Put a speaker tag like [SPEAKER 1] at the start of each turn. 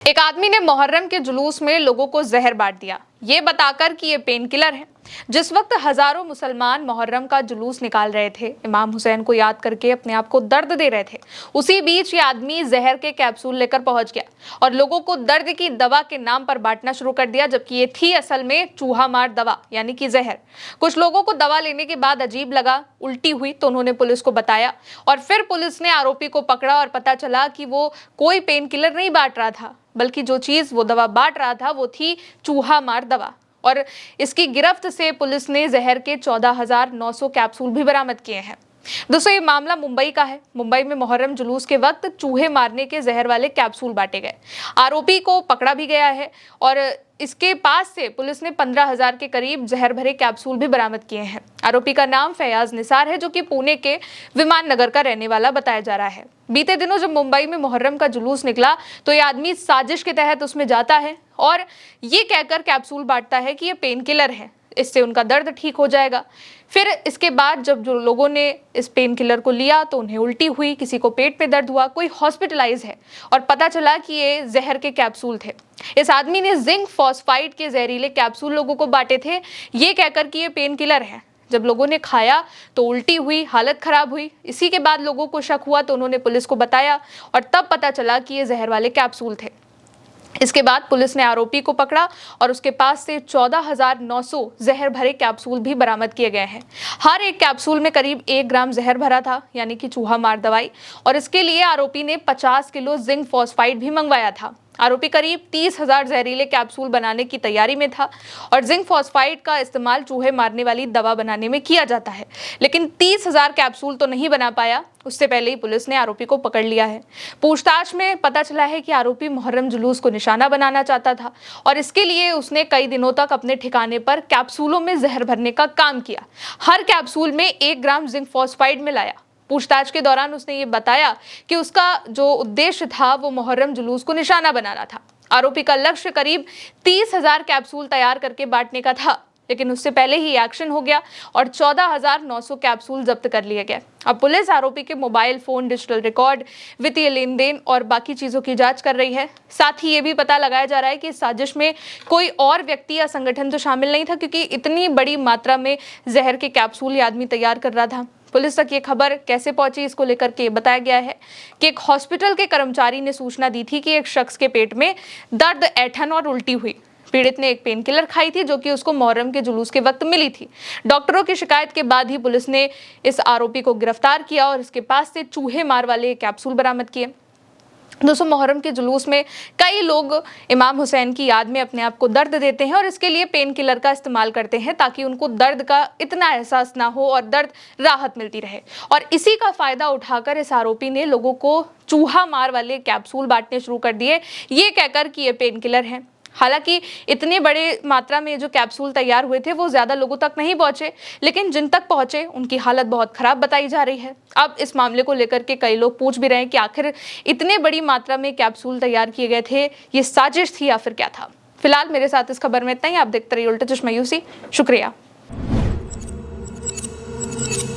[SPEAKER 1] एक आदमी ने मुहर्रम के जुलूस में लोगों को जहर बांट दिया, ये बताकर कि ये पेन किलर है। जिस वक्त हजारों मुसलमान मुहर्रम का जुलूस निकाल रहे थे, इमाम हुसैन को याद करके अपने आप को दर्द दे रहे थे, उसी बीच ये आदमी जहर के कैप्सूल लेकर पहुंच गया और लोगों को दर्द की दवा के नाम पर बांटना शुरू कर दिया, जबकि ये थी असल में चूहा मार दवा यानी कि जहर। कुछ लोगों को दवा लेने के बाद अजीब लगा, उल्टी हुई, तो उन्होंने पुलिस को बताया और फिर पुलिस ने आरोपी को पकड़ा और पता चला कि वो कोई पेन किलर नहीं बांट रहा था, बल्कि जो चीज वो दवा बांट रहा था वो थी चूहा मार दवा। और इसकी गिरफ्त से पुलिस ने जहर के 14,900 कैप्सूल भी बरामद किए हैं। दोस्तों, ये मामला मुंबई का है। मुंबई में मुहर्रम जुलूस के वक्त चूहे मारने के जहर वाले कैप्सूल बांटे गए। आरोपी को पकड़ा भी गया है और इसके पास से पुलिस ने 15,000 के करीब जहर भरे कैप्सूल भी बरामद किए हैं। आरोपी का नाम फैयाज निसार है, जो कि पुणे के विमान नगर का रहने वाला बताया जा रहा है। बीते दिनों जब मुंबई में मुहर्रम का जुलूस निकला तो ये आदमी साजिश के तहत उसमें जाता है और ये कहकर कैप्सूल बांटता है कि ये पेन किलर है, इससे उनका दर्द ठीक हो जाएगा। फिर इसके बाद जब जो लोगों ने इस पेन किलर को लिया तो उन्हें उल्टी हुई, किसी को पेट में दर्द हुआ, कोई हॉस्पिटलाइज है और पता चला कि ये जहर के कैप्सूल थे। इस आदमी ने जिंक फॉस्फाइड के जहरीले कैप्सूल लोगों को बांटे थे, ये कहकर कि ये पेन किलर है। जब लोगों ने खाया तो उल्टी हुई, हालत खराब हुई। इसी के बाद लोगों को शक हुआ तो उन्होंने पुलिस को बताया और तब पता चला कि ये जहर वाले कैप्सूल थे। इसके बाद पुलिस ने आरोपी को पकड़ा और उसके पास से 14,900 जहर भरे कैप्सूल भी बरामद किए गए हैं। हर एक कैप्सूल में करीब 1 ग्राम जहर भरा था, यानी कि चूहा मार दवाई, और इसके लिए आरोपी ने 50 किलो जिंक फॉस्फाइड भी मंगवाया था। आरोपी करीब 30,000 जहरीले कैप्सूल बनाने की तैयारी में था और जिंक फॉस्फाइड का इस्तेमाल चूहे मारने वाली दवा बनाने में किया जाता है, लेकिन 30,000 कैप्सूल तो नहीं बना पाया। उससे पहले ही पुलिस ने आरोपी को पकड़ लिया है। पूछताछ में पता चला है कि आरोपी मुहर्रम जुलूस को निशाना बनाना चाहता था और इसके लिए उसने कई दिनों तक अपने ठिकाने पर कैप्सूलों में जहर भरने का काम किया। हर कैप्सूल में 1 ग्राम जिंक फॉस्फाइड मिलाया। पूछताछ के दौरान उसने ये बताया कि उसका जो उद्देश्य था वो मुहर्रम जुलूस को निशाना बनाना था। आरोपी का लक्ष्य करीब 30,000 कैप्सूल तैयार करके बांटने का था, लेकिन उससे पहले ही एक्शन हो गया और 14,900 कैप्सूल जब्त कर लिए गए। अब पुलिस आरोपी के मोबाइल फोन, डिजिटल रिकॉर्ड, वित्तीय लेन देन और बाकी चीजों की जांच कर रही है। साथ ही ये भी पता लगाया जा रहा है कि इस साजिश में कोई और व्यक्ति या संगठन तो शामिल नहीं था, क्योंकि इतनी बड़ी मात्रा में जहर के कैप्सूल ये आदमी तैयार कर रहा था। पुलिस तक ये खबर कैसे पहुंची, इसको लेकर के बताया गया है कि एक हॉस्पिटल के कर्मचारी ने सूचना दी थी कि एक शख्स के पेट में दर्द, ऐंठन और उल्टी हुई। पीड़ित ने एक पेन किलर खाई थी जो कि उसको मुहर्रम के जुलूस के वक्त मिली थी। डॉक्टरों की शिकायत के बाद ही पुलिस ने इस आरोपी को गिरफ्तार किया और इसके पास से चूहे मार वाले कैप्सूल बरामद किए। दोस्तों, मुहर्रम के जुलूस में कई लोग इमाम हुसैन की याद में अपने आप को दर्द देते हैं और इसके लिए पेन किलर का इस्तेमाल करते हैं ताकि उनको दर्द का इतना एहसास ना हो और दर्द राहत मिलती रहे। और इसी का फायदा उठाकर इस आरोपी ने लोगों को चूहा मार वाले कैप्सूल बांटने शुरू कर दिए, ये कहकर कि ये पेन किलर है। हालांकि इतने बड़े मात्रा में जो कैप्सूल तैयार हुए थे वो ज्यादा लोगों तक नहीं पहुंचे, लेकिन जिन तक पहुंचे उनकी हालत बहुत खराब बताई जा रही है। अब इस मामले को लेकर के कई लोग पूछ भी रहे हैं कि आखिर इतने बड़ी मात्रा में कैप्सूल तैयार किए गए थे, ये साजिश थी या फिर क्या था। फिलहाल मेरे साथ इस खबर में इतना ही। आप देखते रहिए उल्टा चश्मा यूसी। शुक्रिया।